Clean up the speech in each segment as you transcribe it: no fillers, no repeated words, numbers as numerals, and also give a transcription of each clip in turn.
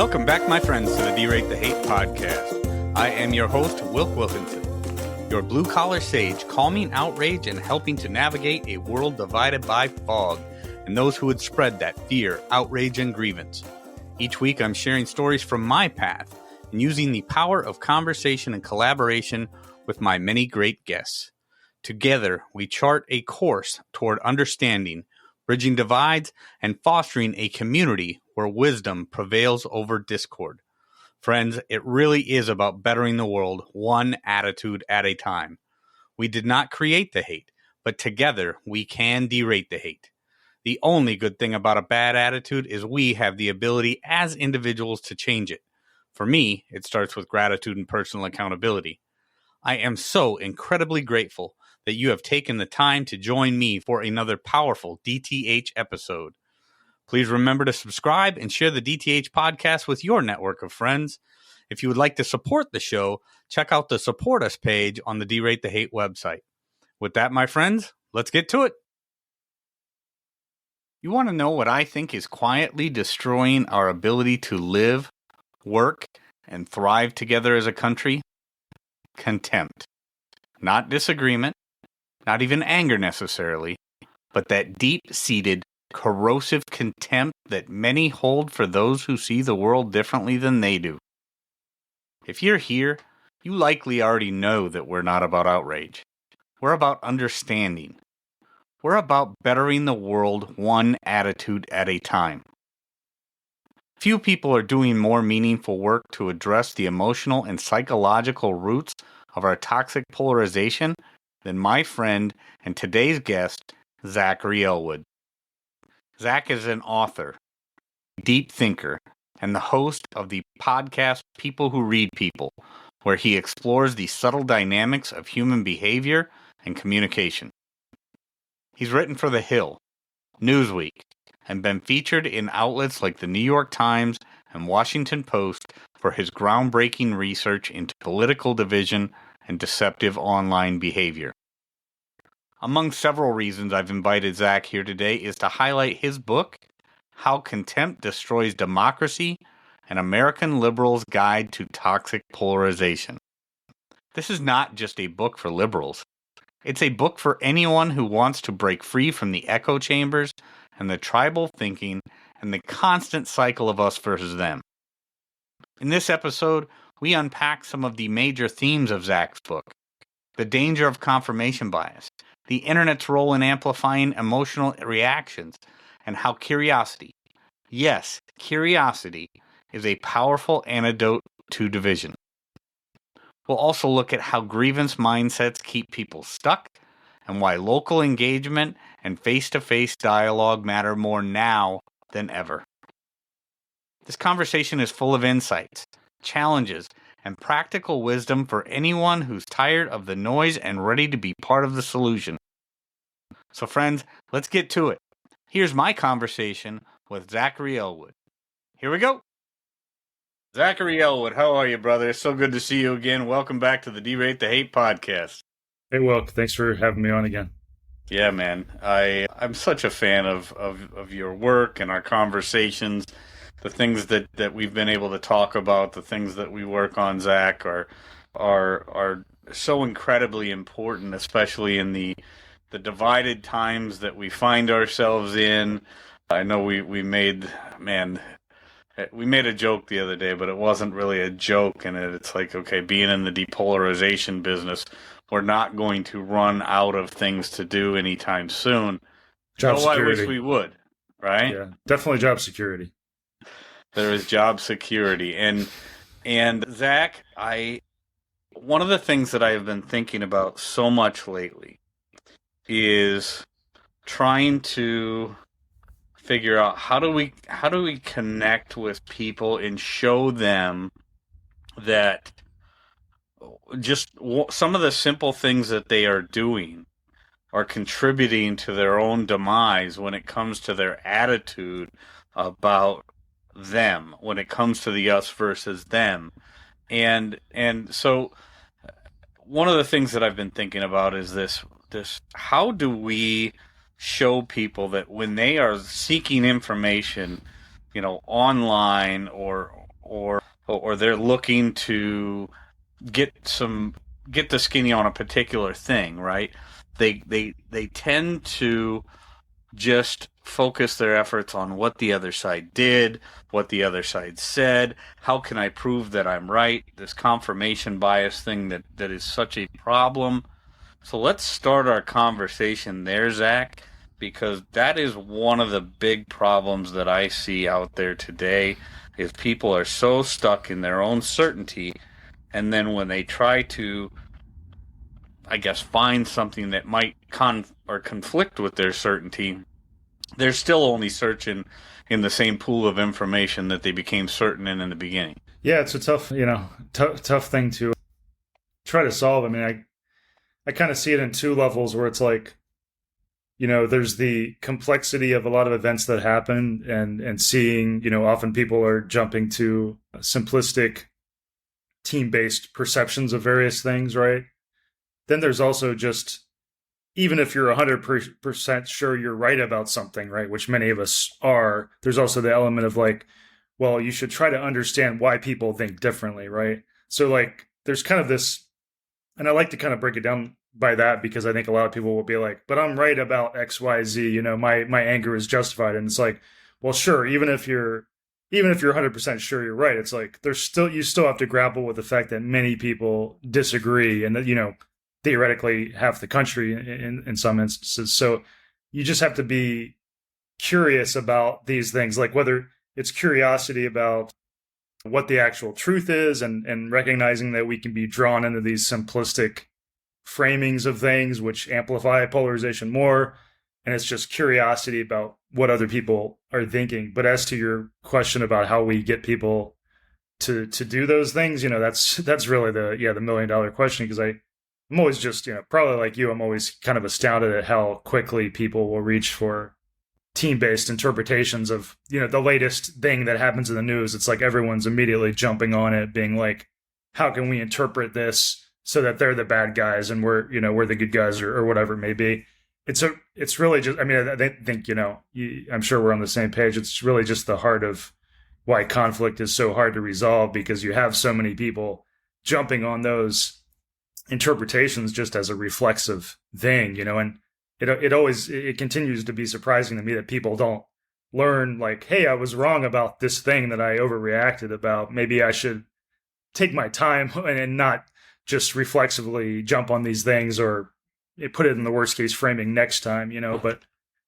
Welcome back, my friends, to the Derate The Hate podcast. I am your host, Wilk Wilkinson, your blue-collar sage, calming outrage and helping to navigate a world divided by fog and those who would spread that fear, outrage, and grievance. Each week, I'm sharing stories from my path and using the power of conversation and collaboration with my many great guests. Together, we chart a course toward understanding, bridging divides, and fostering a community where wisdom prevails over discord. Friends, it really is about bettering the world one attitude at a time. We did not create the hate, but together we can derate the hate. The only good thing about a bad attitude is we have the ability as individuals to change it. For me, it starts with gratitude and personal accountability. I am so incredibly grateful that you have taken the time to join me for another powerful DTH episode. Please remember to subscribe and share the DTH podcast with your network of friends. If you would like to support the show, check out the Support Us page on the Derate The Hate website. With that, my friends, let's get to it. You want to know what I think is quietly destroying our ability to live, work, and thrive together as a country? Contempt. Not disagreement, not even anger necessarily, but that deep-seated, corrosive contempt that many hold for those who see the world differently than they do. If you're here, you likely already know that we're not about outrage. We're about understanding. We're about bettering the world one attitude at a time. Few people are doing more meaningful work to address the emotional and psychological roots of our toxic polarization than my friend and today's guest, Zachary Elwood. Zach is an author, deep thinker, and the host of the podcast People Who Read People, where he explores the subtle dynamics of human behavior and communication. He's written for The Hill, Newsweek, and been featured in outlets like the New York Times and Washington Post for his groundbreaking research into political division and deceptive online behavior. Among several reasons I've invited Zach here today is to highlight his book, How Contempt Destroys Democracy, An American Liberal's Guide to Toxic Polarization. This is not just a book for liberals. It's a book for anyone who wants to break free from the echo chambers and the tribal thinking and the constant cycle of us versus them. In this episode, we unpack some of the major themes of Zach's book: the danger of confirmation bias, the internet's role in amplifying emotional reactions, and how curiosity, yes, curiosity, is a powerful antidote to division. We'll also look at how grievance mindsets keep people stuck and why local engagement and face-to-face dialogue matter more now than ever. This conversation is full of insights, challenges, and practical wisdom for anyone who's tired of the noise and ready to be part of the solution. So friends, let's get to it. Here's my conversation with Zachary Elwood. Here we go. Zachary Elwood, how are you, brother? It's so good to see you again. Welcome back to the Derate The Hate podcast. Hey, Wilk. Thanks for having me on again. Yeah, man. I'm such a fan of your work and our conversations. The things that we've been able to talk about, the things that we work on, Zach, are so incredibly important, especially in the divided times that we find ourselves in. I know we made a joke the other day, but it wasn't really a joke, and it's like, okay, being in the depolarization business, we're not going to run out of things to do anytime soon. Job security. I wish we would, right? Yeah, definitely job security. There is job security. And Zach, one of the things that I have been thinking about so much lately is trying to figure out how do we connect with people and show them that just some of the simple things that they are doing are contributing to their own demise when it comes to their attitude about them, when it comes to the us versus them. And so one of the things that I've been thinking about is this how do we show people that when they are seeking information, online or or they're looking to get the skinny on a particular thing, right? They tend to just focus their efforts on what the other side did, what the other side said, how can I prove that I'm right, this confirmation bias thing that is such a problem. So let's start our conversation there, Zach, because that is one of the big problems that I see out there today is people are so stuck in their own certainty, and then when they try to, I guess, find something that might conflict with their certainty, they're still only searching in the same pool of information that they became certain in the beginning. Yeah, it's a tough thing to try to solve. I mean, I kind of see it in two levels where it's like, there's the complexity of a lot of events that happen and seeing, often people are jumping to simplistic team-based perceptions of various things, right? Then there's also just, even if you're 100% sure you're right about something, right, which many of us are, there's also the element of like, well, you should try to understand why people think differently, right? So like, there's kind of this, and I like to kind of break it down by that because I think a lot of people will be like, but I'm right about X, Y, Z, my anger is justified. And it's like, well, sure, even if you're 100% sure you're right, it's like you still have to grapple with the fact that many people disagree and that, theoretically half the country in some instances. So you just have to be curious about these things, like whether it's curiosity about what the actual truth is and recognizing that we can be drawn into these simplistic framings of things which amplify polarization more. And it's just curiosity about what other people are thinking. But as to your question about how we get people to do those things, that's really the $1 million question, because I'm always just, probably like you, I'm always kind of astounded at how quickly people will reach for team-based interpretations of, the latest thing that happens in the news. It's like everyone's immediately jumping on it, being like, how can we interpret this so that they're the bad guys and we're the good guys, or whatever it may be. It's really just, I mean, I think, I'm sure we're on the same page. It's really just the heart of why conflict is so hard to resolve, because you have so many people jumping on those interpretations just as a reflexive thing, and it continues to be surprising to me that people don't learn, like, hey, I was wrong about this thing that I overreacted about. Maybe I should take my time and not just reflexively jump on these things, or put it in the worst case framing next time, but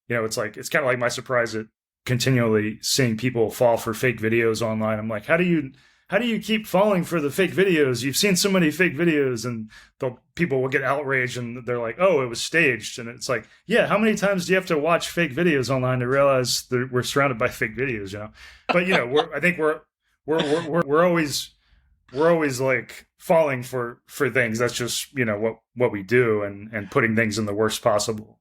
it's like, it's kind of like my surprise at continually seeing people fall for fake videos online. I'm like, how do you keep falling for the fake videos? You've seen so many fake videos, and people will get outraged and they're like, oh, it was staged. And it's like, yeah, how many times do you have to watch fake videos online to realize that we're surrounded by fake videos, But, I think we're always like falling for things. That's just, what we do, and putting things in the worst possible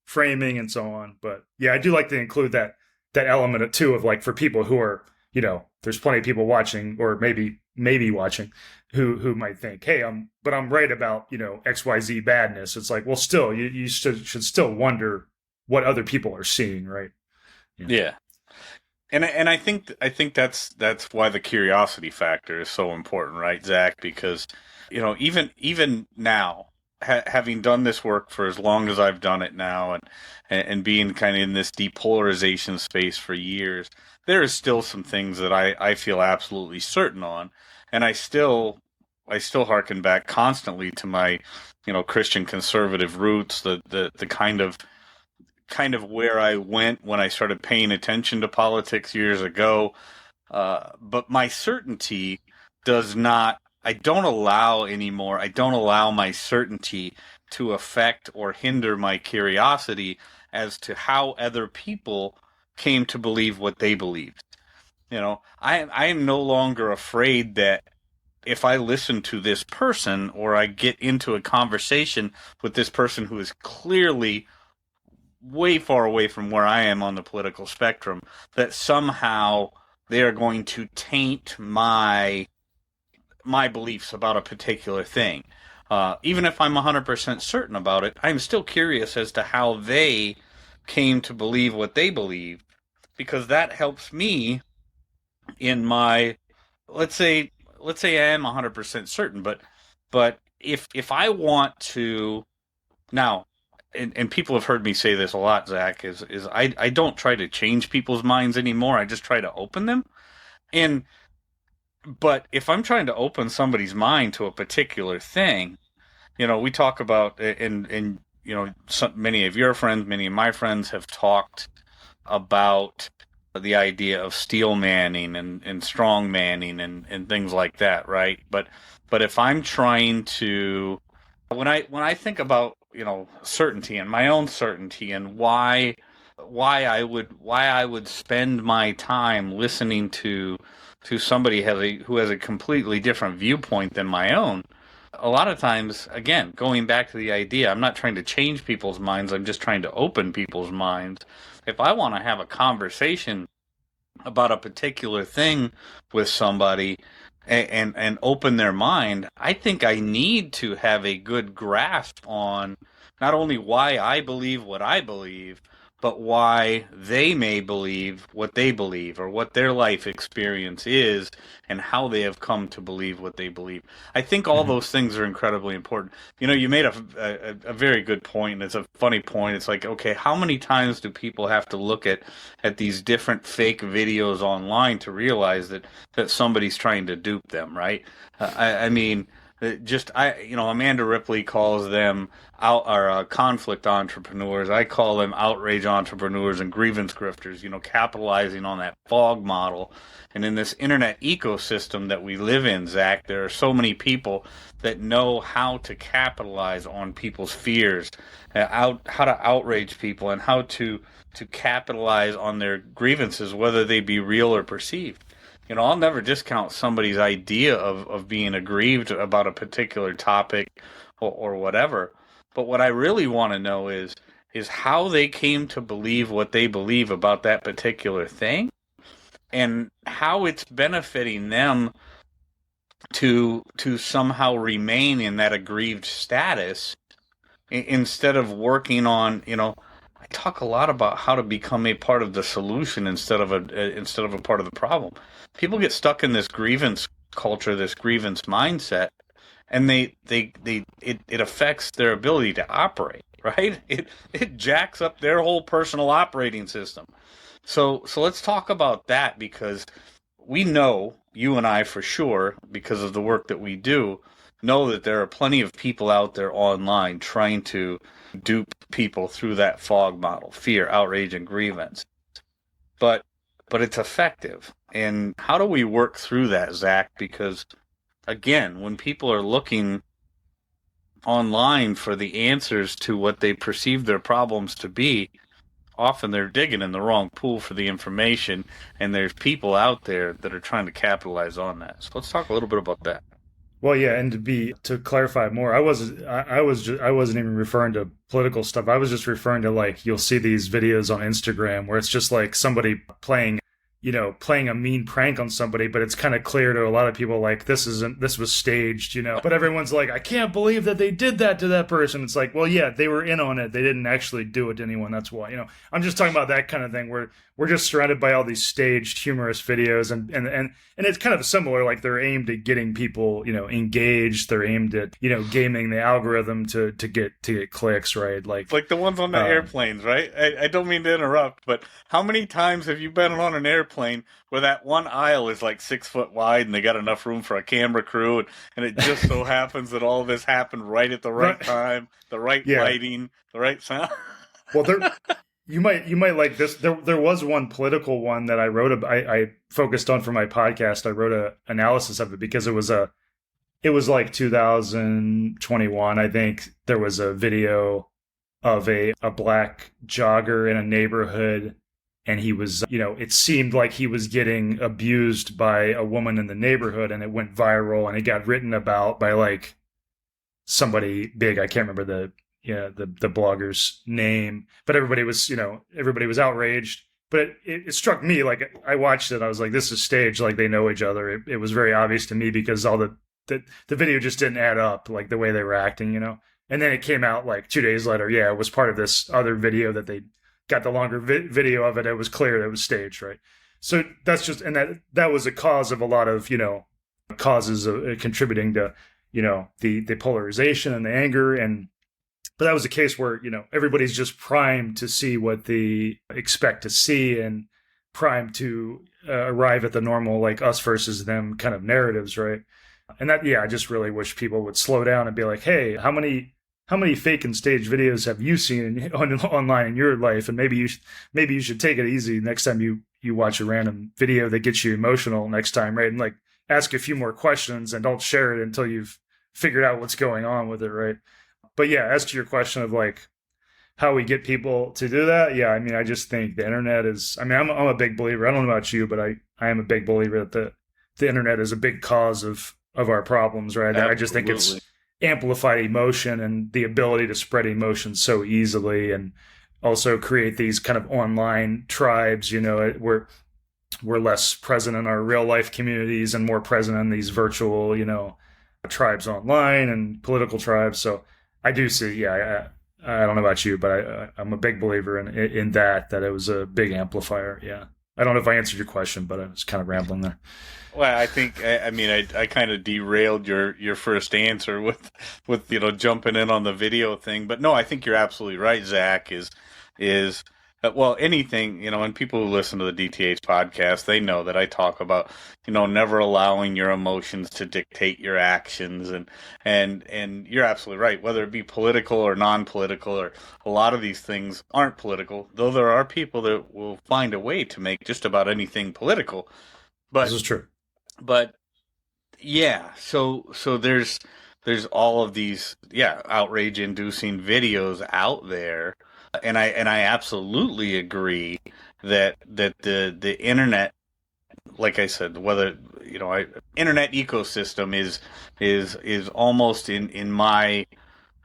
framing and so on. But yeah, I do like to include that element too of like, for people who are, there's plenty of people watching, or maybe watching, who might think, hey, I'm right about, XYZ badness. It's like, well, still, you should still wonder what other people are seeing, right? Yeah. And I think that's why the curiosity factor is so important, right, Zach? Because, even now, having done this work for as long as I've done it now, and being kind of in this depolarization space for years, there is still some things that I feel absolutely certain on, and I still harken back constantly to my, Christian conservative roots, the kind of where I went when I started paying attention to politics years ago. But my certainty I don't allow my certainty to affect or hinder my curiosity as to how other people came to believe what they believed. I am no longer afraid that if I listen to this person, or I get into a conversation with this person who is clearly way far away from where I am on the political spectrum, that somehow they are going to taint my beliefs about a particular thing. Even if I'm 100% certain about it, I'm still curious as to how they came to believe what they believe, because that helps me in my, let's say let's say I am 100% certain, but if I want to now, and people have heard me say this a lot, Zach, is I don't try to change people's minds anymore. I just try to open them. And but if I'm trying to open somebody's mind to a particular thing, we talk about, and many of your friends, many of my friends have talked about the idea of steel manning and strong manning and things like that, right? But if I'm trying to, when I think about certainty and my own certainty and why I would spend my time listening to somebody who has a completely different viewpoint than my own. A lot of times, again, going back to the idea, I'm not trying to change people's minds. I'm just trying to open people's minds. If I want to have a conversation about a particular thing with somebody and open their mind, I think I need to have a good grasp on not only why I believe what I believe, but why they may believe what they believe or what their life experience is and how they have come to believe what they believe. I think all Mhm. those things are incredibly important. You made a very good point, and it's a funny point. It's like, okay, how many times do people have to look at these different fake videos online to realize that somebody's trying to dupe them, right? I mean, Amanda Ripley calls them conflict entrepreneurs. I call them outrage entrepreneurs and grievance grifters. Capitalizing on that fog model. And in this internet ecosystem that we live in, Zach, there are so many people that know how to capitalize on people's fears, how to outrage people, and how to capitalize on their grievances, whether they be real or perceived. I'll never discount somebody's idea of being aggrieved about a particular topic or whatever. But what I really want to know is how they came to believe what they believe about that particular thing and how it's benefiting them to somehow remain in that aggrieved status instead of working on, I talk a lot about how to become a part of the solution instead of a part of the problem. People get stuck in this grievance culture, this grievance mindset, and it affects their ability to operate, right? It jacks up their whole personal operating system. So let's talk about that, because we know, you and I for sure, because of the work that we do, know that there are plenty of people out there online trying to dupe people through that fog model: fear, outrage, and grievance. But but it's effective. And how do we work through that, Zach? Because again, when people are looking online for the answers to what they perceive their problems to be, often they're digging in the wrong pool for the information, and there's people out there that are trying to capitalize on that. So let's talk a little bit about that. Well, yeah, and to clarify more, I wasn't even referring to political stuff. I was just referring to, like, you'll see these videos on Instagram where it's just like somebody playing a mean prank on somebody, but it's kind of clear to a lot of people, like, this was staged. But everyone's like, I can't believe that they did that to that person. It's like, well, yeah, they were in on it. They didn't actually do it to anyone. That's why. I'm just talking about that kind of thing where we're just surrounded by all these staged humorous videos, and it's kind of similar. Like, they're aimed at getting people engaged. They're aimed at gaming the algorithm to get clicks, right? Like the ones on the airplanes, right? I don't mean to interrupt, but how many times have you been on an airplane where that one aisle is like 6 foot wide and they got enough room for a camera crew, and it just so happens that all of this happened right at the right time, the right lighting, the right sound? Well, you might like this. There was one political one that I wrote. I focused on for my podcast. I wrote a analysis of it because it was like 2021. I think there was a video of a black jogger in a neighborhood, and he was, it seemed like he was getting abused by a woman in the neighborhood, and it went viral, and it got written about by, like, somebody big. I can't remember the blogger's name, but everybody was outraged. But it struck me, like, I watched it, I was like, this is staged, like, they know each other. It was very obvious to me because all the video just didn't add up, like, the way they were acting. And then it came out like 2 days later. Yeah, it was part of this other video that they got the longer video of it. It was clear that it was staged, right? So that's just, and that was a cause of a lot of, causes of, contributing to, the polarization and the anger. But that was a case where, everybody's just primed to see what they expect to see and primed to arrive at the normal, like us versus them kind of narratives, right? And that, I just really wish people would slow down and be like, hey, how many fake and staged videos have you seen online in your life? And maybe you should take it easy next time you watch a random video that gets you emotional next time, right? And like ask a few more questions and don't share it until you've figured out what's going on with it, right? But yeah, as to your question of like how we get people to do that, I mean, I just think the internet is, I mean, I'm a big believer. I don't know about you, but I am a big believer that the internet is a big cause of our problems, right? Absolutely. I just think it's amplified emotion and the ability to spread emotion so easily, and also create these kind of online tribes, we're less present in our real life communities and more present in these virtual, tribes online and political tribes. So I do see, I don't know about you, but I'm a big believer in that it was a big amplifier. Yeah. I don't know if I answered your question, but I was kind of rambling there. Well, I think I kind of derailed your first answer with jumping in on the video thing, but no, I think you're absolutely right. Zach is well, anything, and people who listen to the DTH podcast, they know that I talk about never allowing your emotions to dictate your actions, and you're absolutely right. Whether it be political or non-political, or a lot of these things aren't political, though there are people that will find a way to make just about anything political. But this is true. But yeah, so there's all of these outrage inducing videos out there, and I absolutely agree that the internet, like I said, whether internet ecosystem is almost in my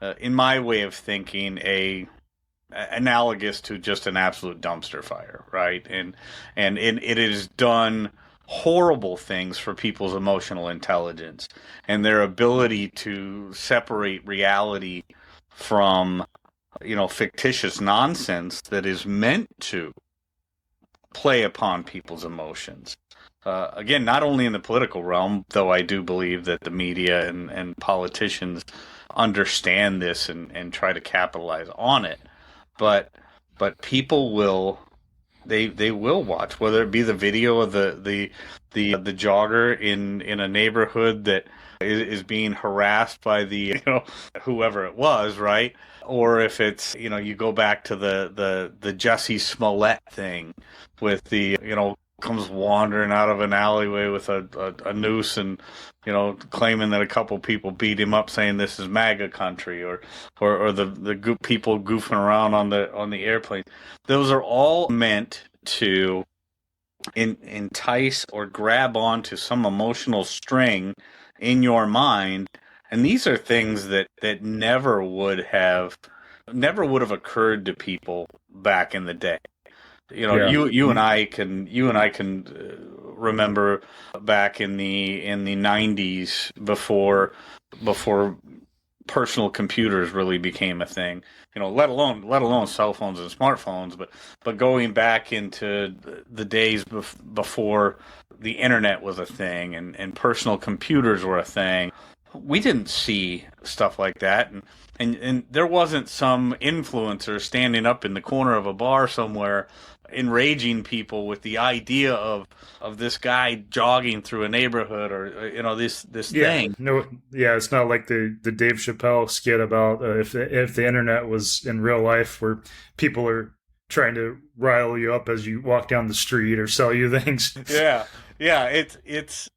way of thinking analogous to just an absolute dumpster fire, right? And it is done horrible things for people's emotional intelligence and their ability to separate reality from fictitious nonsense that is meant to play upon people's emotions. Again, not only in the political realm, though I do believe that the media and politicians understand this and try to capitalize on it, but people will. They will watch, whether it be the video of the jogger in a neighborhood that is being harassed by the whoever it was, right? Or if it's you go back to the Jussie Smollett thing with the comes wandering out of an alleyway with a noose and claiming that a couple people beat him up, saying this is MAGA country, or the people goofing around on the airplane. Those are all meant to entice or grab onto some emotional string in your mind, and these are things that never would have occurred to people back in the day. You and I can remember back in the 90s before personal computers really became a thing. Let alone cell phones and smartphones, but going back into the days before the internet was a thing and personal computers were a thing, we didn't see stuff like that, and there wasn't some influencer standing up in the corner of a bar somewhere enraging people with the idea of this guy jogging through a neighborhood, or this thing. It's not like the Dave Chappelle skit about if the internet was in real life, where people are trying to rile you up as you walk down the street or sell you things. It's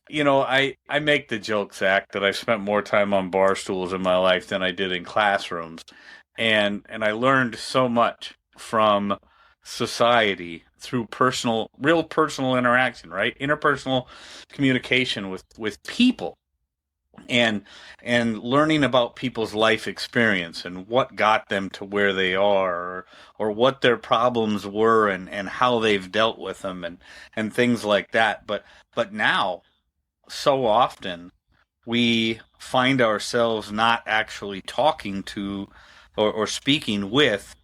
I make the joke, Zach, that I've spent more time on bar stools in my life than I did in classrooms, and I learned so much from society through real personal interaction, right? Interpersonal communication with people, and learning about people's life experience and what got them to where they are, or what their problems were and how they've dealt with them and things like that. But now, so often we find ourselves not actually talking to or speaking with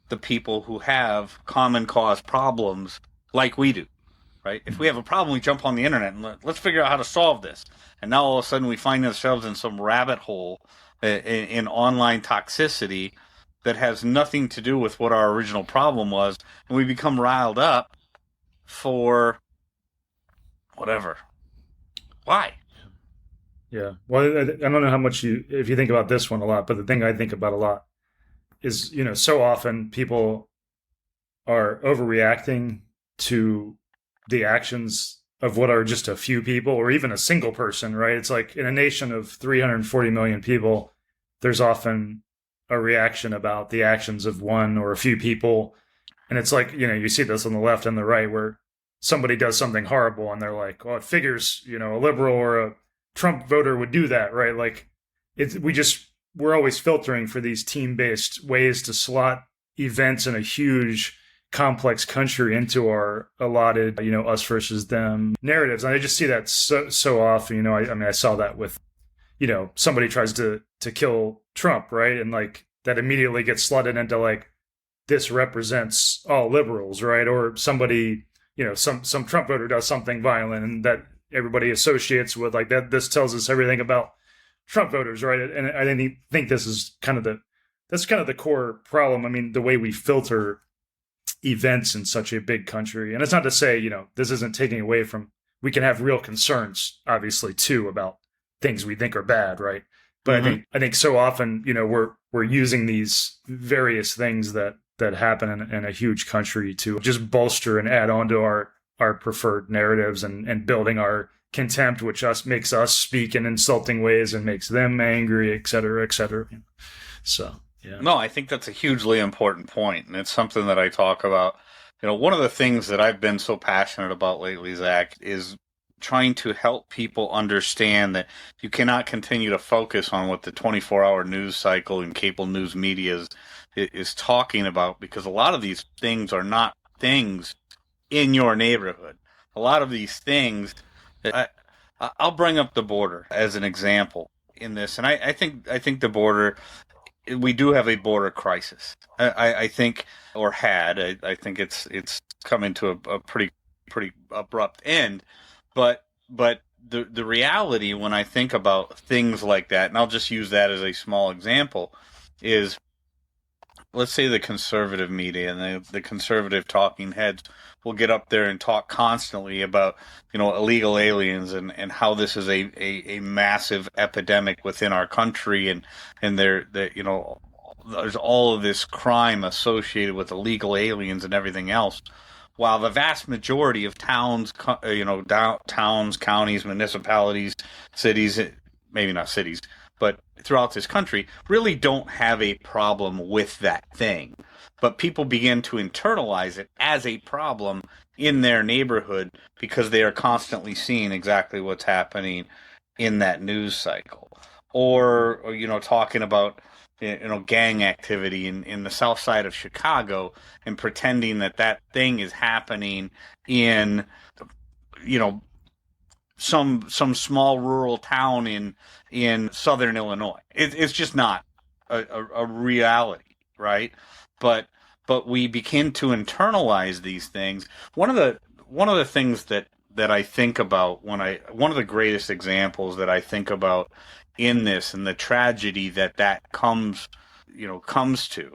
the people who have common cause problems like we do. right? If we have a problem, we jump on the internet and let's figure out how to solve this. And now all of a sudden we find ourselves in some rabbit hole in online toxicity that has nothing to do with what our original problem was, and we become riled up for whatever. Why? Yeah. Well, I don't know how much if you think about this one a lot, but the thing I think about a lot is, so often people are overreacting to the actions of what are just a few people or even a single person, right? It's like in a nation of 340 million people, there's often a reaction about the actions of one or a few people. And it's like, you see this on the left and the right where somebody does something horrible and they're like, well, it figures, a liberal or a Trump voter would do that, right? Like we're always filtering for these team-based ways to slot events in a huge complex country into our allotted, us versus them narratives. And I just see that so often, I saw that with, somebody tries to kill Trump, right? And like that immediately gets slotted into like, this represents all liberals, right? Or somebody, some Trump voter does something violent and that everybody associates with like that. This tells us everything about Trump voters, right? And I think this is kind of the core problem. I mean, the way we filter events in such a big country. And it's not to say, this isn't taking away from, we can have real concerns, obviously, too, about things we think are bad, right? But I think so often, we're using these various things that happen in a huge country to just bolster and add on to our preferred narratives and building our contempt, which makes us speak in insulting ways and makes them angry, et cetera, et cetera. So, yeah. No, I think that's a hugely important point, and it's something that I talk about. One of the things that I've been so passionate about lately, Zach, is trying to help people understand that you cannot continue to focus on what the 24-hour news cycle and cable news media is talking about, because a lot of these things are not things in your neighborhood. A lot of these things, I'll bring up the border as an example in this, and I think the border, we do have a border crisis. I think, or had. I think it's coming to a pretty abrupt end. But the reality when I think about things like that, and I'll just use that as a small example, is let's say the conservative media and the conservative talking heads will get up there and talk constantly about, illegal aliens and how this is a massive epidemic within our country, and there's all of this crime associated with illegal aliens and everything else. While the vast majority of towns, towns, counties, municipalities, cities, maybe not cities, but throughout this country, really don't have a problem with that thing. But people begin to internalize it as a problem in their neighborhood because they are constantly seeing exactly what's happening in that news cycle. Or talking about gang activity in the south side of Chicago and pretending that thing is happening in, some small rural town in southern Illinois. It's just not a reality, right? But we begin to internalize these things. One of the things that I think about one of the greatest examples that I think about in this and the tragedy that comes to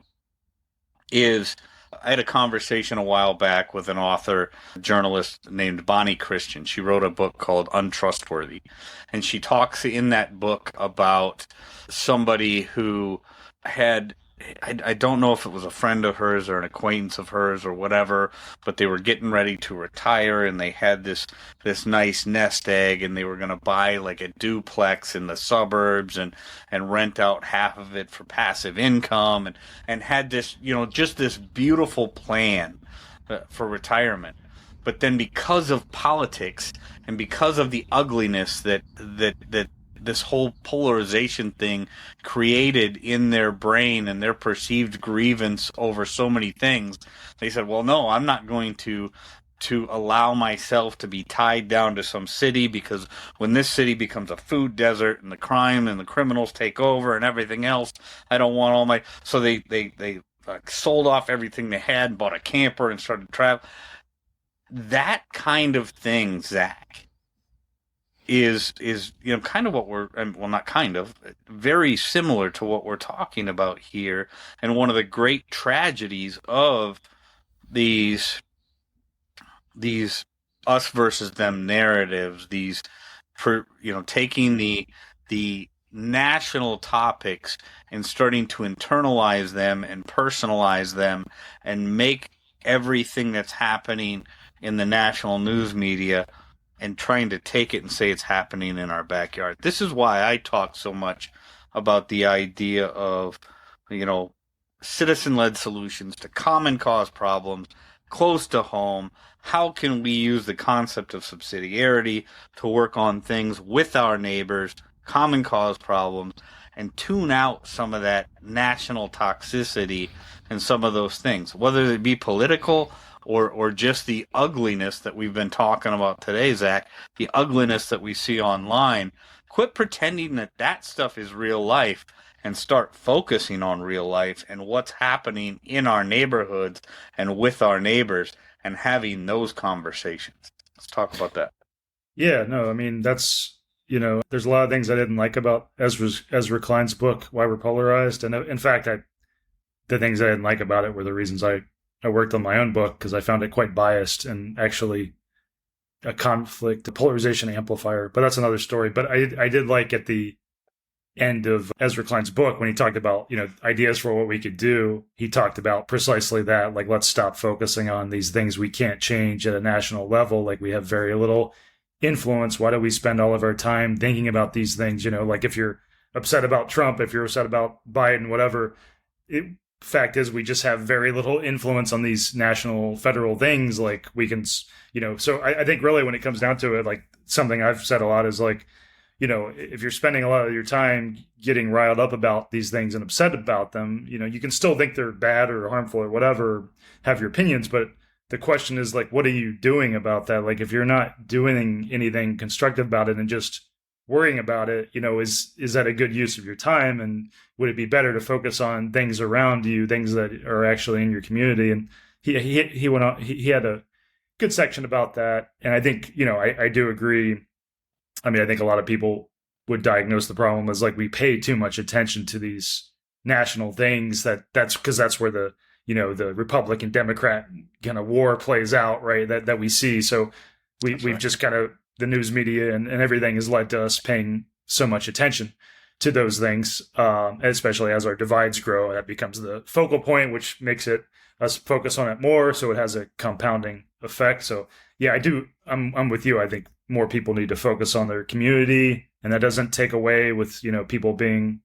is, I had a conversation a while back with an author, journalist named Bonnie Christian. She wrote a book called Untrustworthy, and she talks in that book about somebody who had, I don't know if it was a friend of hers or an acquaintance of hers or whatever, but they were getting ready to retire and they had this nice nest egg and they were going to buy like a duplex in the suburbs and rent out half of it for passive income and had this, just this beautiful plan for retirement. But then because of politics and because of the ugliness that this whole polarization thing created in their brain and their perceived grievance over so many things, they said, well, no, I'm not going to allow myself to be tied down to some city, because when this city becomes a food desert and the crime and the criminals take over and everything else, I don't want all my... So they sold off everything they had and bought a camper and started traveling. that kind of thing, Zach, is kind of what we're, well, not kind of, very similar to what we're talking about here, and one of the great tragedies of these these us versus them narratives, these, for taking the national topics and starting to internalize them and personalize them and make everything that's happening in the national news media and trying to take it and say it's happening in our backyard. This is why I talk so much about the idea of, you know, citizen-led solutions to common cause problems close to home. How can we use the concept of subsidiarity to work on things with our neighbors, common cause problems, and tune out some of that national toxicity and some of those things, whether it be political or just the ugliness that we've been talking about today, Zach, the ugliness that we see online. Quit pretending that that stuff is real life and start focusing on real life and what's happening in our neighborhoods and with our neighbors and having those conversations. Let's talk about that. Yeah, no, I mean, there's a lot of things I didn't like about Ezra Klein's book, Why We're Polarized. And in fact, the things I didn't like about it were the reasons I worked on my own book, because I found it quite biased and actually a conflict, a polarization amplifier. But that's another story. But I did like at the end of Ezra Klein's book, when he talked about, ideas for what we could do, he talked about precisely that, like, let's stop focusing on these things we can't change at a national level. Like, we have very little influence. Why do we spend all of our time thinking about these things? Like, if you're upset about Trump, if you're upset about Biden, whatever, fact is we just have very little influence on these national federal things. Like, we can, so I think really when it comes down to it, like, something I've said a lot is like, if you're spending a lot of your time getting riled up about these things and upset about them, you can still think they're bad or harmful or whatever, have your opinions, but the question is, like, what are you doing about that? Like, if you're not doing anything constructive about it and just worrying about it, is that a good use of your time? And would it be better to focus on things around you, things that are actually in your community? And he went on, he had a good section about that. And I think, I do agree. I mean, I think a lot of people would diagnose the problem as, like, we pay too much attention to these national things. That's because that's where the Republican Democrat kind of war plays out, right? That we see. So we've just kind of, the news media and everything has led to us paying so much attention to those things, especially as our divides grow. That becomes the focal point, which makes us focus on it more. So it has a compounding effect. So yeah, I'm with you. I think more people need to focus on their community, and that doesn't take away with, people being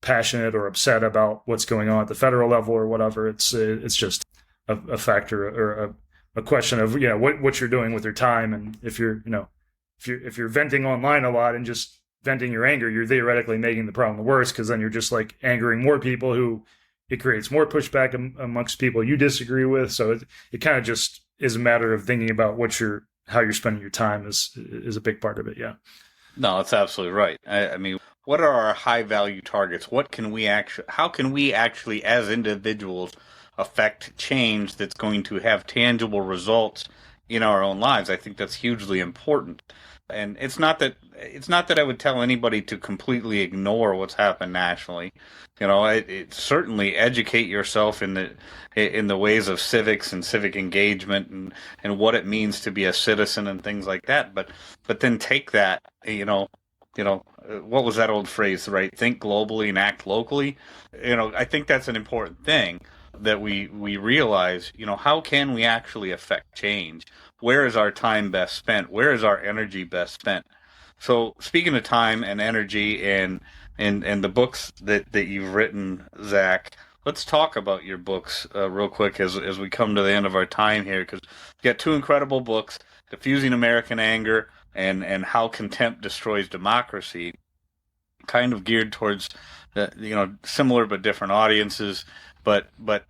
passionate or upset about what's going on at the federal level or whatever. It's just a factor or a question of, what you're doing with your time. And if you're venting online a lot and just venting your anger, you're theoretically making the problem worse, because then you're just, like, angering more people, who it creates more pushback amongst people you disagree with. So it kind of just is a matter of thinking about how you're spending your time is a big part of it. Yeah. No, that's absolutely right. I mean, what are our high value targets? How can we actually, as individuals, affect change that's going to have tangible results in our own lives? I think that's hugely important. And it's not that I would tell anybody to completely ignore what's happened nationally. It certainly educate yourself in the ways of civics and civic engagement and what it means to be a citizen and things like that. But then take that, what was that old phrase, right? Think globally and act locally. I think that's an important thing, that we realize, how can we actually affect change? Where is our time best spent? Where is our energy best spent? So, speaking of time and energy and the books that you've written, Zach, let's talk about your books real quick as we come to the end of our time here, because you got two incredible books, Diffusing American Anger and How Contempt Destroys Democracy, kind of geared towards similar but different audiences. But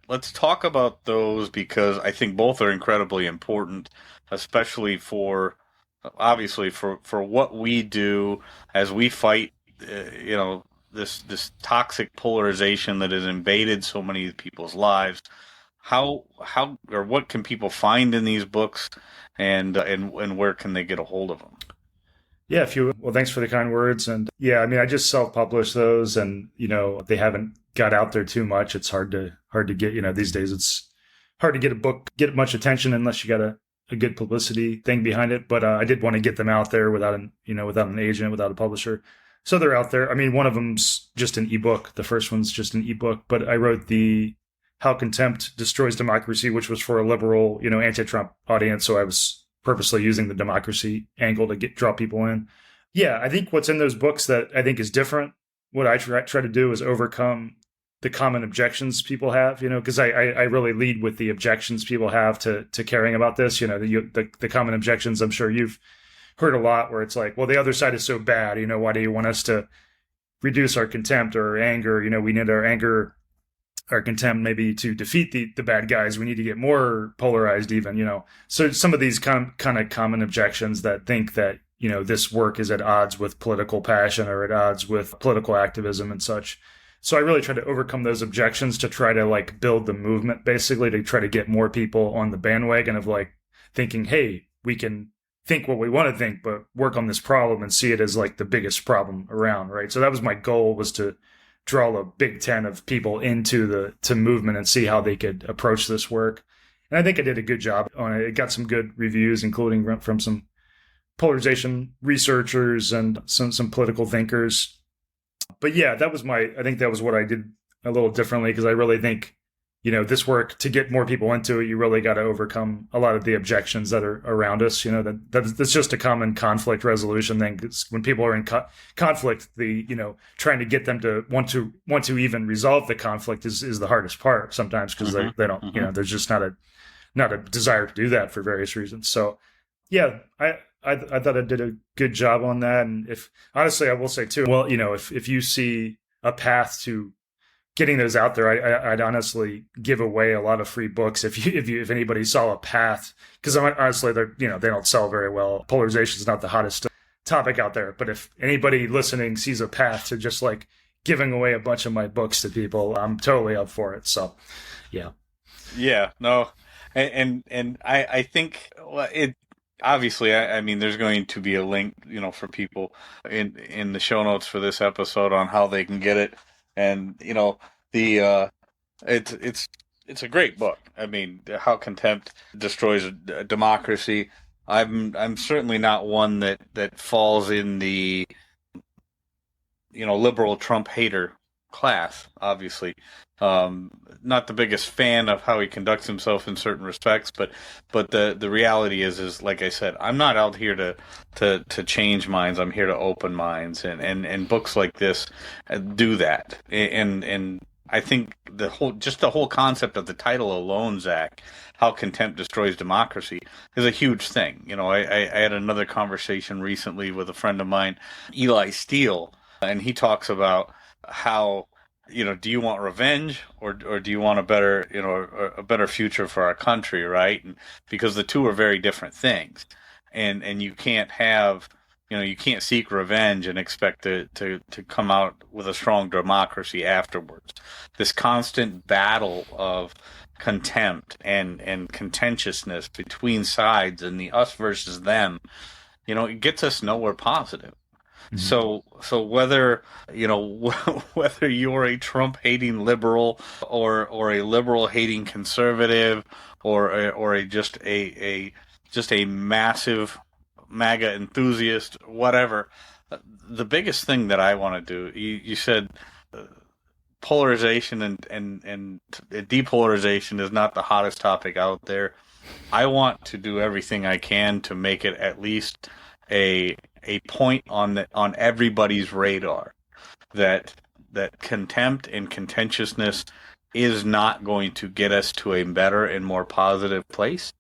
let's talk about those, because I think both are incredibly important, especially obviously for what we do as we fight, this toxic polarization that has invaded so many people's lives. how or what can people find in these books, and where can they get a hold of them? Yeah, well, thanks for the kind words. And yeah, I mean, I just self-publish those, and they haven't got out there too much. It's hard to get, these days it's hard to get a book, get much attention unless you got a good publicity thing behind it. But I did want to get them out there without an agent, without a publisher. So they're out there. I mean, one of them's just an ebook. The first one's just an ebook, but I wrote the How Contempt Destroys Democracy, which was for a liberal, anti-Trump audience. So I was purposely using the democracy angle to draw people in. Yeah, I think what's in those books that I think is different, what I try to do is overcome the common objections people have, because I really lead with the objections people have to caring about this, the common objections I'm sure you've heard a lot, where it's like, well, the other side is so bad, why do you want us to reduce our contempt or anger? We need our anger, our contempt maybe to defeat the bad guys. We need to get more polarized even, So some of these kind of common objections that think that, this work is at odds with political passion or at odds with political activism and such. So I really try to overcome those objections to try to like build the movement, basically, to try to get more people on the bandwagon of like thinking, hey, we can think what we want to think, but work on this problem and see it as like the biggest problem around, right? So that was my goal, was to draw a big tent of people into the movement and see how they could approach this work. And I think I did a good job on it. It got some good reviews, including from some polarization researchers and some political thinkers. But yeah, I think that was what I did a little differently, because I really think, this work, to get more people into it, you really got to overcome a lot of the objections that are around us. That's just a common conflict resolution thing. When people are in conflict, trying to get them to want to even resolve the conflict is the hardest part sometimes, because they don't, there's just not a desire to do that for various reasons. So yeah, I thought I did a good job on that. And honestly, I will say too, well, if you see a path to getting those out there, I'd honestly give away a lot of free books if anybody saw a path, because honestly, they don't sell very well. Polarization is not the hottest topic out there, but if anybody listening sees a path to just like giving away a bunch of my books to people, I'm totally up for it. So, yeah, no, and I think it. Obviously, I mean, there's going to be a link, for people in the show notes for this episode on how they can get it, and it's a great book. I mean, How Contempt Destroys Democracy. I'm certainly not one that falls in the liberal Trump hater class, obviously. Not the biggest fan of how he conducts himself in certain respects, but the reality is like I said, I'm not out here to change minds. I'm here to open minds, and books like this do that. And I think the whole concept of the title alone, Zach, How Contempt Destroys Democracy, is a huge thing. I had another conversation recently with a friend of mine, Eli Steele, and he talks about how, do you want revenge or do you want a better future for our country, right? And because the two are very different things, and you can't have, you can't seek revenge and expect to come out with a strong democracy afterwards. This constant battle of contempt and contentiousness between sides and the us versus them, it gets us nowhere positive. So whether whether you're a Trump hating liberal or a liberal hating conservative or just a massive MAGA enthusiast, whatever, the biggest thing that I want to do, you said polarization and depolarization is not the hottest topic out there. I want to do everything I can to make it at least a point on everybody's radar that contempt and contentiousness is not going to get us to a better and more positive place.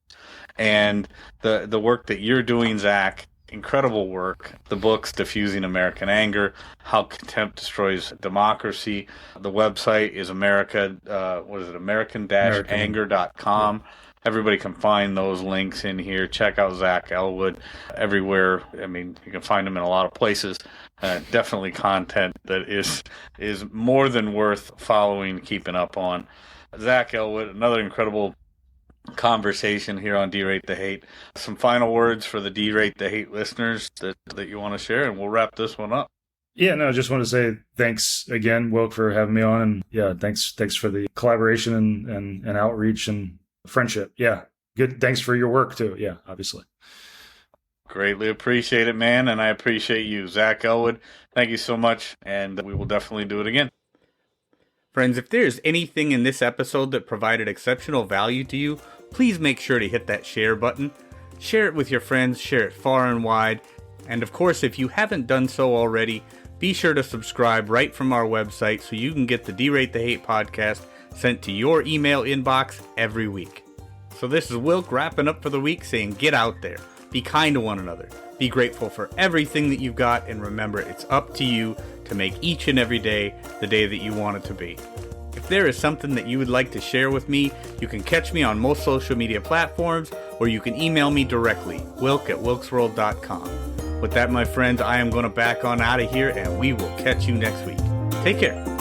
And the work that you're doing, Zach, incredible work. The books, Diffusing American Anger, How Contempt Destroys Democracy. The website is American-anger.com. Yeah. Everybody can find those links in here. Check out Zach Elwood everywhere. I mean, you can find him in a lot of places. Definitely content that is more than worth following, keeping up on. Zach Elwood, another incredible conversation here on Derate the Hate. Some final words for the Derate the Hate listeners that you want to share, and we'll wrap this one up. Yeah, no, I just want to say thanks again, Wilk, for having me on. And yeah, thanks for the collaboration and outreach and friendship. Yeah, good. Thanks for your work too. Yeah, obviously. Greatly appreciate it, man. And I appreciate you, Zach Elwood. Thank you so much. And we will definitely do it again. Friends, if there's anything in this episode that provided exceptional value to you, please make sure to hit that share button. Share it with your friends, share it far and wide. And of course, if you haven't done so already, be sure to subscribe right from our website so you can get the Derate the Hate podcast sent to your email inbox every week. So this is Wilk wrapping up for the week saying get out there, be kind to one another, be grateful for everything that you've got, and remember it's up to you to make each and every day the day that you want it to be. If there is something that you would like to share with me, you can catch me on most social media platforms, or you can email me directly, wilk@wilksworld.com. With that, my friends, I am going to back on out of here, and we will catch you next week. Take care.